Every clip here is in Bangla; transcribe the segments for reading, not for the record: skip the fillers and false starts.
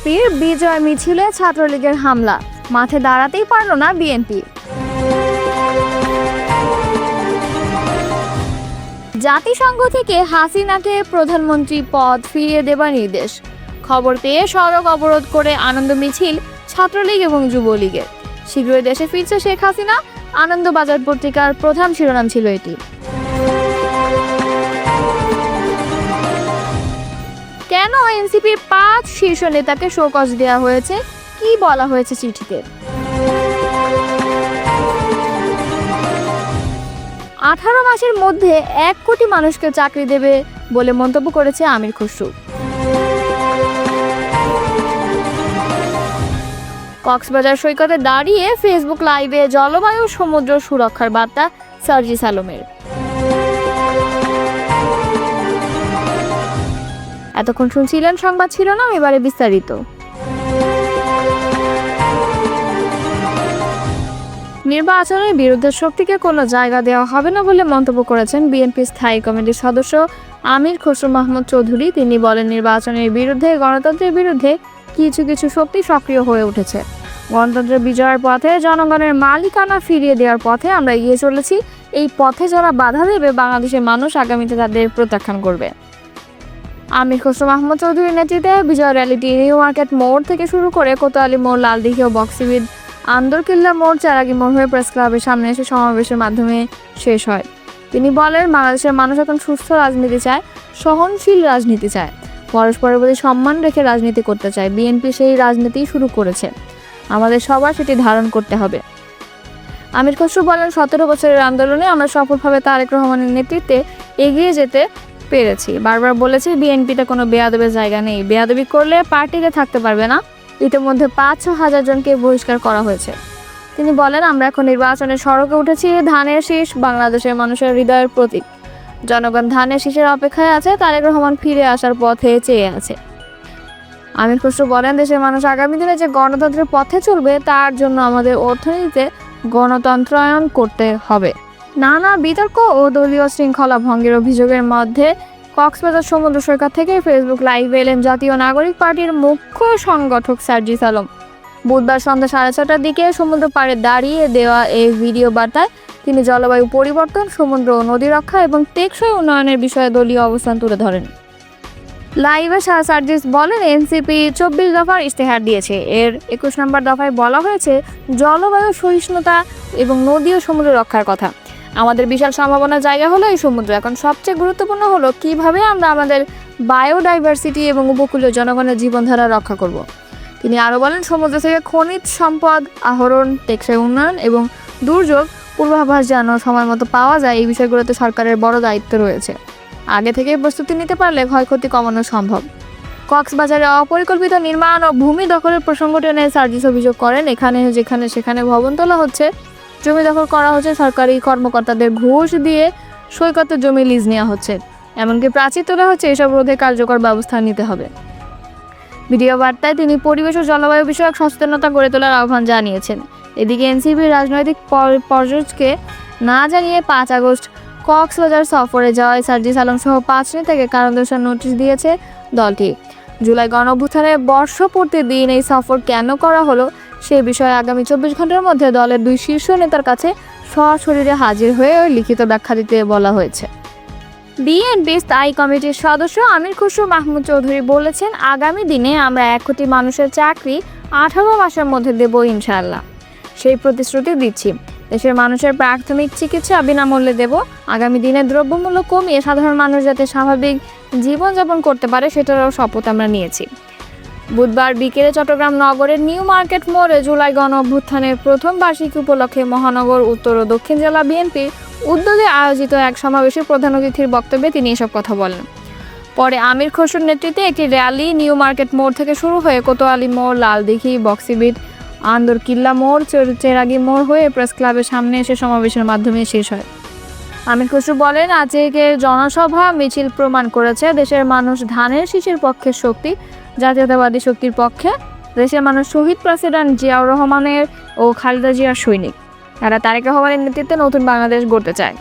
বিএনপির বিজয় মিছিলে ছাত্রলীগের হামলা, মাঠে দাঁড়াতেই পারল না বিএনপি। জাতিসংঘ থেকে হাসিনাকে প্রধানমন্ত্রী পদ ফিরিয়ে দেবার নির্দেশ। খবর পেয়ে সড়ক অবরোধ করে আনন্দ মিছিল ছাত্রলীগ এবং যুবলীগের। শীঘ্রই দেশে ফিরছে শেখ হাসিনা, আনন্দবাজার পত্রিকার প্রধান শিরোনাম ছিল এটি। কেন এনসিপির 5 শীর্ষ নেতাকে শোকজ দেওয়া হয়েছে, কি বলা হয়েছে চিঠিতে? 18 মাসের মধ্যে 1 কোটি মানুষকে চাকরি দেবে বলে মন্তব্য করেছে আমির খসরু। কক্সবাজার সৈকতে দাঁড়িয়ে ফেসবুক লাইভে জলবায়ু সমুদ্র সুরক্ষার বার্তা সার্জিস আলমের। এতক্ষণ শুনছিলেন সংবাদ শিরোনাম, এবারে বিস্তারিত। নির্বাচনের বিরুদ্ধে শক্তিকে কোনো জায়গা দেওয়া হবে না বলে মন্তব্য করেছেন বিএনপি স্থায়ী কমিটির সদস্য আমির খসরু মাহমুদ চৌধুরী। তিনি বলেন, নির্বাচনের বিরুদ্ধে, গণতন্ত্রের বিরুদ্ধে কিছু কিছু শক্তি সক্রিয় হয়ে উঠেছে। গণতন্ত্রের বিজয়ের পথে, জনগণের মালিকানা ফিরিয়ে দেওয়ার পথে আমরা এগিয়ে চলেছি। এই পথে যারা বাধা দেবে, বাংলাদেশের মানুষ আগামীতে তাদের প্রত্যাখ্যান করবে। আমির খসরু মাহমুদ চৌধুরীর নেতৃত্বে বিজয় র্যালিটি নিউ মার্কেট মোড় থেকে শুরু করে কোতোয়ালি মোড়, লালদিঘি ও বক্সিবিদ, আন্দরকিল্লা মোড়, চেরাগি মোড় হয়ে প্রেস ক্লাবের সামনে এসে সমাবেশের মাধ্যমে শেষ হয়। তিনি বলেন, বাংলাদেশের মানুষ এখন সুস্থ রাজনীতি চায়, সহনশীল রাজনীতি চায়, পরস্পরের প্রতি সম্মান রেখে রাজনীতি করতে চায়। বিএনপি সেই রাজনীতি শুরু করেছে, আমাদের সবার সেটি ধারণ করতে হবে। আমির খসরু বলেন, 17 বছরের আন্দোলনে আমরা সফলভাবে তারেক রহমানের নেতৃত্বে এগিয়ে যেতে পেরেছি। বারবার বলেছি, বিএনপিতে কোনো বেয়াদবের জায়গা নেই, বেয়াদবি করলে পার্টিতে থাকতে পারবে না। ইতিমধ্যে 5-6 হাজার জনকে বহিষ্কার করা হয়েছে। তিনি বলেন, আমরা এখন নির্বাচনের সড়কে উঠেছি। ধানের শীষ বাংলাদেশের মানুষের হৃদয়ের প্রতীক। জনগণ ধানের শীষের অপেক্ষায় আছে, তারেক রহমান ফিরে আসার পথে চেয়ে আছে। আমির খসরু বলেন, দেশের মানুষ আগামী দিনে যে গণতন্ত্রের পথে চলবে, তার জন্য আমাদের অর্থনীতিতে গণতন্ত্রায়ন করতে হবে। নানা বিতর্ক ও দলীয় শৃঙ্খলা ভঙ্গের অভিযোগের মধ্যে কক্সবাজার সমুদ্র সৈকত থেকে ফেসবুক লাইভে এলেন জাতীয় নাগরিক পার্টির মুখ্য সংগঠক সার্জিস আলম। বুধবার সন্ধ্যা 6:30টার দিকে সমুদ্র পাড়ে দাঁড়িয়ে দেওয়া এই ভিডিও বার্তায় তিনি জলবায়ু পরিবর্তন, সমুদ্র ও নদী রক্ষা এবং টেকসই উন্নয়নের বিষয়ে দলীয় অবস্থান তুলে ধরেন। লাইভে সার্জিস বলেন, এনসিপি 24 দফার ইশতেহার দিয়েছে। এর 21 নম্বর দফায় বলা হয়েছে জলবায়ু সহিষ্ণুতা এবং নদী ও সমুদ্র রক্ষার কথা। আমাদের বিশাল সম্ভাবনার জায়গা হলো এই সমুদ্র। এখন সবচেয়ে গুরুত্বপূর্ণ হলো কিভাবে আমরা আমাদের বায়োডাইভার্সিটি এবং উপকূলীয় জনগণের জীবনধারা রক্ষা করব। তিনি আরও বলেন, সমুদ্র থেকে খনিজ সম্পদ আহরণ, টেকসই উন্নয়ন এবং দুর্যোগ পূর্বাভাস যেন সময় মতো পাওয়া যায়, এই বিষয়গুলোতে সরকারের বড় দায়িত্ব রয়েছে। আগে থেকে প্রস্তুতি নিতে পারলে ক্ষয়ক্ষতি কমানো সম্ভব। কক্সবাজারে অপরিকল্পিত নির্মাণ ও ভূমি দখলের প্রসঙ্গ টেনে সার্জিস অভিযোগ করেন, এখানে যেখানে সেখানে ভবন তোলা হচ্ছে, জমি দখল করা হচ্ছে, সরকারি কর্মকর্তাদের ঘুষ দিয়ে সৈকতে জমি লিজ নেওয়া হচ্ছে, এমনকি প্রাচীর তোলা হচ্ছে। এসব রোধে কার্যকর ব্যবস্থা নিতে হবে। ভিডিও বার্তায় তিনি পরিবেশ ও জলবায়ু বিষয়ক সচেতনতা গড়ে তোলার আহ্বান জানিয়েছেন। এদিকে এনসিপির রাজনৈতিক পর্যটককে না জানিয়ে 5 আগস্ট কক্সবাজার সফরে যাওয়ায় সার্জিস আলম সহ 5 নেতাকে কারণ দর্শানোর নোটিশ দিয়েছে দলটি। জুলাই গণঅভ্যুত্থানের বর্ষপূর্তির দিন এই সফর কেন করা হলো, সে বিষয়ে আগামী 24 ঘন্টার মধ্যে দলের 2 শীর্ষ নেতার কাছে সশরীরে হাজির হয়ে লিখিত ব্যাখ্যা দিতে বলা হয়েছে। বিএনপি স্থায়ী কমিটির সদস্য আমির খসরু মাহমুদ চৌধুরী বলেছেন, আগামী দিনে আমরা 1 কোটি মানুষের চাকরি 18 মাসের মধ্যে দেব ইনশাআল্লাহ। সেই প্রতিশ্রুতি দিচ্ছি। দেশের মানুষের প্রাথমিক চিকিৎসা বিনামূল্যে দেব। আগামী দিনে দ্রব্যমূল্য কমিয়ে সাধারণ মানুষ যাতে স্বাভাবিক জীবনযাপন করতে পারে, সেটারও শপথ আমরা নিয়েছি। বুধবার বিকেলে চট্টগ্রাম নগরের নিউ মার্কেট মোড়ে জুলাই গণঅভ্যুত্থানের প্রথম বার্ষিকী উপলক্ষে মহানগর, উত্তর ও দক্ষিণ জেলা বিএনপির উদ্যোগে আয়োজিত এক সমাবেশে প্রধান অতিথির বক্তব্যে তিনি এসব কথা বলেন। পরে আমির খসরুর নেতৃত্বে একটি র্যালি নিউ মার্কেট মোড় থেকে শুরু হয়ে কোতোয়ালি মোড়, লালদিঘি, বক্সিবিদ, আন্দরকিল্লা মোড়, চেরাগি মোড় হয়ে প্রেস ক্লাবের সামনে এসে সমাবেশের মাধ্যমে শেষ হয়। আমির খসরু বলেন, আজকের জনসভা মিছিল প্রমাণ করেছে দেশের মানুষ ধানের শীষের পক্ষের শক্তি, জাতীয়তাবাদী শক্তির পক্ষে। দেশের মানুষ শহীদ প্রেসিডেন্ট জিয়াউর রহমানের ও খালেদা জিয়ার সৈনিক। তারা তারেক রহমানের নেতৃত্বে নতুন বাংলাদেশ গড়তে চায়।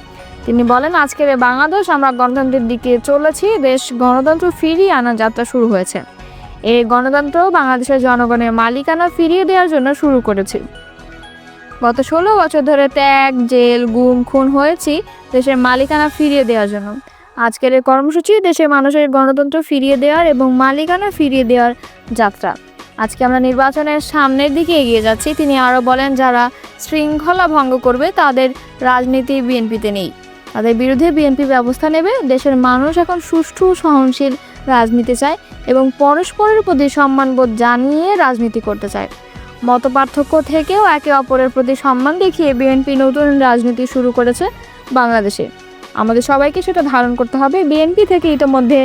তিনি বলেন, আজকের বাংলাদেশ আমরা গণতন্ত্রের দিকে চলেছি, দেশ গণতন্ত্র ফিরিয়ে আনার যাত্রা শুরু হয়েছে। এই গণতন্ত্র বাংলাদেশের জনগণের মালিকানা ফিরিয়ে দেওয়ার জন্য শুরু করেছে। গত 16 বছর ধরে ত্যাগ, জেল, গুম, খুন হয়েছি দেশের মালিকানা ফিরিয়ে দেওয়ার জন্য। আজকের এই কর্মসূচি দেশের মানুষের গণতন্ত্র ফিরিয়ে দেওয়ার এবং মালিকানা ফিরিয়ে দেওয়ার যাত্রা। আজকে আমরা নির্বাচনের সামনের দিকে এগিয়ে যাচ্ছি। তিনি আরও বলেন, যারা শৃঙ্খলা ভঙ্গ করবে তাদের রাজনীতি বিএনপিতে নেই, তাদের বিরুদ্ধে বিএনপি ব্যবস্থা নেবে। দেশের মানুষ এখন সুষ্ঠু সহনশীল রাজনীতি চায় এবং পরস্পরের প্রতি সম্মানবোধ জানিয়ে রাজনীতি করতে চায়। মতপার্থক্য থেকেও একে অপরের প্রতি সম্মান দেখিয়ে বিএনপি নতুন রাজনীতি শুরু করেছে বাংলাদেশে। আমাদের সবাইকে সেটা ধারণ করতে হবে। বিএনপি থেকে ইতিমধ্যে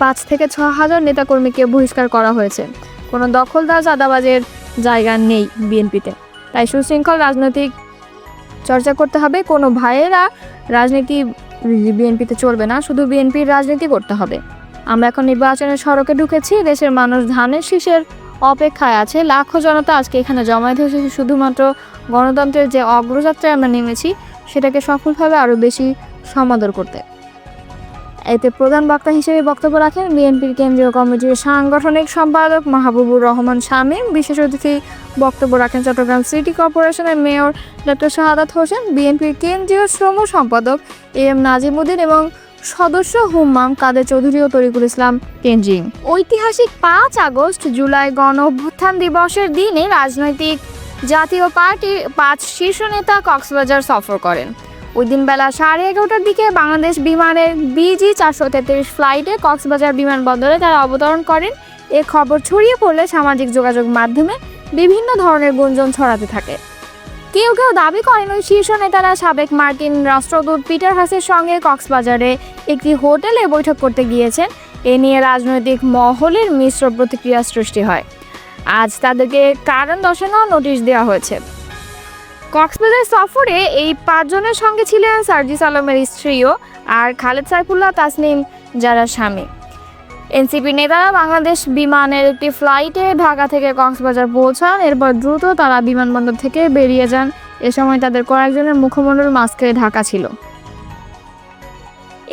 5 থেকে 6 হাজার নেতাকর্মীকে বহিষ্কার করা হয়েছে। কোনো দখলদার চাঁদাবাজের জায়গা নেই বিএনপিতে। তাই সুশৃঙ্খল রাজনৈতিক চর্চা করতে হবে। কোনো ভাইয়েরা রাজনীতি বিএনপিতে চলবে না, শুধু বিএনপির রাজনীতি করতে হবে। আমরা এখন নির্বাচনের সড়কে ঢুকেছি। দেশের মানুষ ধানের শীষের অপেক্ষায় আছে। লাখো জনতা আজকে এখানে জমায়েত হয়েছে শুধুমাত্র গণতন্ত্রের যে অগ্রযাত্রায় আমরা নেমেছি সেটাকে সফলভাবে আরও বেশি সমাদর করতে। এতে প্রধান বক্তা হিসেবে বক্তব্য রাখেন বিএনপির কেন্দ্রীয় কমিটির সাংগঠনিক সম্পাদক মাহবুবুর রহমান শামীম। বিশেষ অতিথি বক্তব্য রাখেন চট্টগ্রাম সিটি কর্পোরেশনের মেয়র ডক্টর শাহাদাত হোসেন, বিএনপির কেন্দ্রীয় শ্রম সম্পাদক এম নাজিমুদ্দিন এবং সদস্য হুম্মাম কাদের চৌধুরী ও তরিকুল ইসলাম তেনজিং। ঐতিহাসিক 5 আগস্ট জুলাই গণ অভ্যুত্থান দিবসের দিনে রাজনৈতিক জাতীয় পার্টির 5 শীর্ষ নেতা কক্সবাজার সফর করেন। ওই দিন বেলা 11:30টার দিকে বাংলাদেশ বিমানের BG 433 ফ্লাইটে কক্সবাজার বিমানবন্দরে তারা অবতরণ করেন। এ খবর ছড়িয়ে পড়লে সামাজিক যোগাযোগ মাধ্যমে বিভিন্ন ধরনের গুঞ্জন ছড়াতে থাকে। কেউ কেউ দাবি করেন ওই শীর্ষ নেতারা সাবেক মার্কিন রাষ্ট্রদূত পিটার হাসের সঙ্গে কক্সবাজারে একটি হোটেলে বৈঠক করতে গিয়েছেন। এ নিয়ে রাজনৈতিক মহলের মিশ্র প্রতিক্রিয়া সৃষ্টি হয়। আজ তাদেরকে কারণ দর্শানো নোটিশ দেওয়া হয়েছে। কক্সবাজার সফরে এই 5 জনের সঙ্গে ছিলেন সার্জিস আলমের স্ত্রীও আর খালেদ সাইফুল্লাহ তাসনিম যারা স্বামী। এনসিপি নেতারা বাংলাদেশ বিমানের একটি ফ্লাইটে ঢাকা থেকে কক্সবাজার পৌঁছান। এরপর দ্রুত তারা বিমানবন্দর থেকে বেরিয়ে যান। এ সময় তাদের কয়েকজনের মুখমণ্ডল মাস্কে ঢাকা ছিল।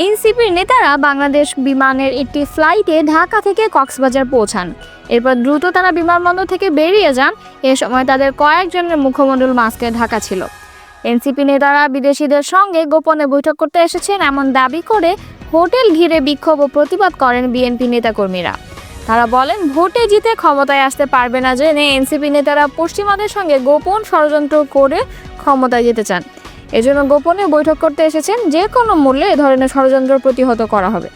এনসিপির নেতারা বাংলাদেশ বিমানের একটি ফ্লাইটে ঢাকা থেকে কক্সবাজার পৌঁছান। এরপর দ্রুত তারা বিমানবন্দর থেকে বেরিয়ে যান। এ সময় তাদের কয়েকজনের মুখমণ্ডল মাস্কে ঢাকা ছিল। এনসিপি নেতারা বিদেশিদের সঙ্গে গোপনে বৈঠক করতে এসেছেন এমন দাবি করে হোটেল ঘিরে বিক্ষোভ ও প্রতিবাদ করেন বিএনপি নেতাকর্মীরা। তারা বলেন, ভোটে জিতে ক্ষমতায় আসতে পারবে না জেনে এনসিপি নেতারা পশ্চিমাদের সঙ্গে গোপন ষড়যন্ত্র করে ক্ষমতায় যেতে চান। এজন্য গোপনে বৈঠক করতে এসেছেন। যে কোনো মূল্যে এ ধরনের ষড়যন্ত্র প্রতিহত করা হবে।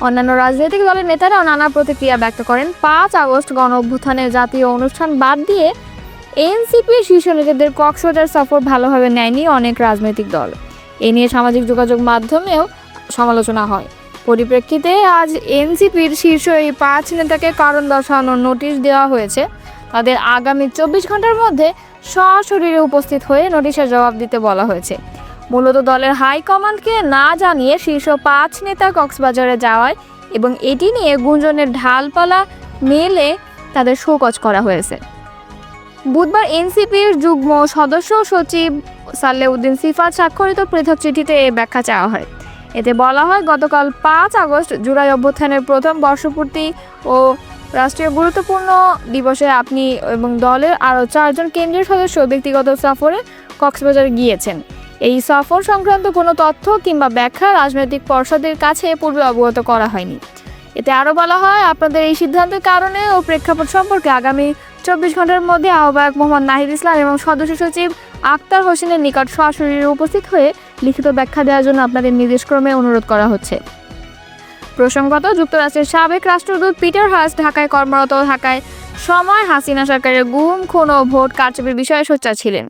অন্যান্য রাজনৈতিক দলের নেতারাও নানা প্রতিক্রিয়া ব্যক্ত করেন। 5 আগস্ট গণ অভ্যুত্থানের জাতীয় অনুষ্ঠান বাদ দিয়ে এনসিপির শীর্ষ নেতাদের কক্সবাজার সফর ভালোভাবে নেয়নি অনেক রাজনৈতিক দল। এ নিয়ে সামাজিক যোগাযোগ মাধ্যমেও সমালোচনা হয়। পরিপ্রেক্ষিতে আজ এনসিপির শীর্ষ এই 5 নেতাকে কারণ দর্শানোর নোটিশ দেওয়া হয়েছে। তাদের আগামী 24 ঘন্টার মধ্যে সশরীরে উপস্থিত হয়ে নোটিশের জবাব দিতে বলা হয়েছে। মূলত দলের হাইকমান্ডকে না জানিয়ে শীর্ষ 5 নেতা কক্সবাজারে যাওয়ায় এবং এটি নিয়ে গুঞ্জনের ঢালপালা মেলে তাদের শোকজ করা হয়েছে। বুধবার এনসিপির যুগ্ম সদস্য সচিব সালেউদ্দিন সিফাত স্বাক্ষরিত পৃথক চিঠিতে এ ব্যাখ্যা চাওয়া হয়। এতে বলা হয়, গতকাল 5 আগস্ট জুলাই অভ্যুত্থানের প্রথম বর্ষপূর্তি ও রাষ্ট্রীয় গুরুত্বপূর্ণ দিবসে আপনি এবং দলের আরও 4 জন কেন্দ্রীয় সদস্য ব্যক্তিগত সফরে কক্সবাজার গিয়েছেন। এই সফর সংক্রান্ত কোনো তথ্য কিংবা ব্যাখ্যা রাজনৈতিক পর্ষদের কাছে পূর্বে অবগত করা হয়নি। এতে আরও বলা হয়, আপনাদের এই সিদ্ধান্তের কারণে ও প্রেক্ষাপট সম্পর্কে আগামী 24 ঘন্টার মধ্যে আহ্বায়ক মোহাম্মদ নাহিদ ইসলাম এবং সদস্য সচিব আক্তার হোসেনের নিকট সশরীরে উপস্থিত হয়ে লিখিত ব্যাখ্যা দেওয়ার জন্য আপনাদের নির্দেশক্রমে অনুরোধ করা হচ্ছে। প্রসঙ্গত, যুক্তরাষ্ট্রের সাবেক রাষ্ট্রদূত পিটার হাস ঢাকায় কর্মরত থাকায় সময় হাসিনা সরকারের গুম, খুন ও ভোট কারচুপির বিষয়ে সোচ্চার ছিলেন।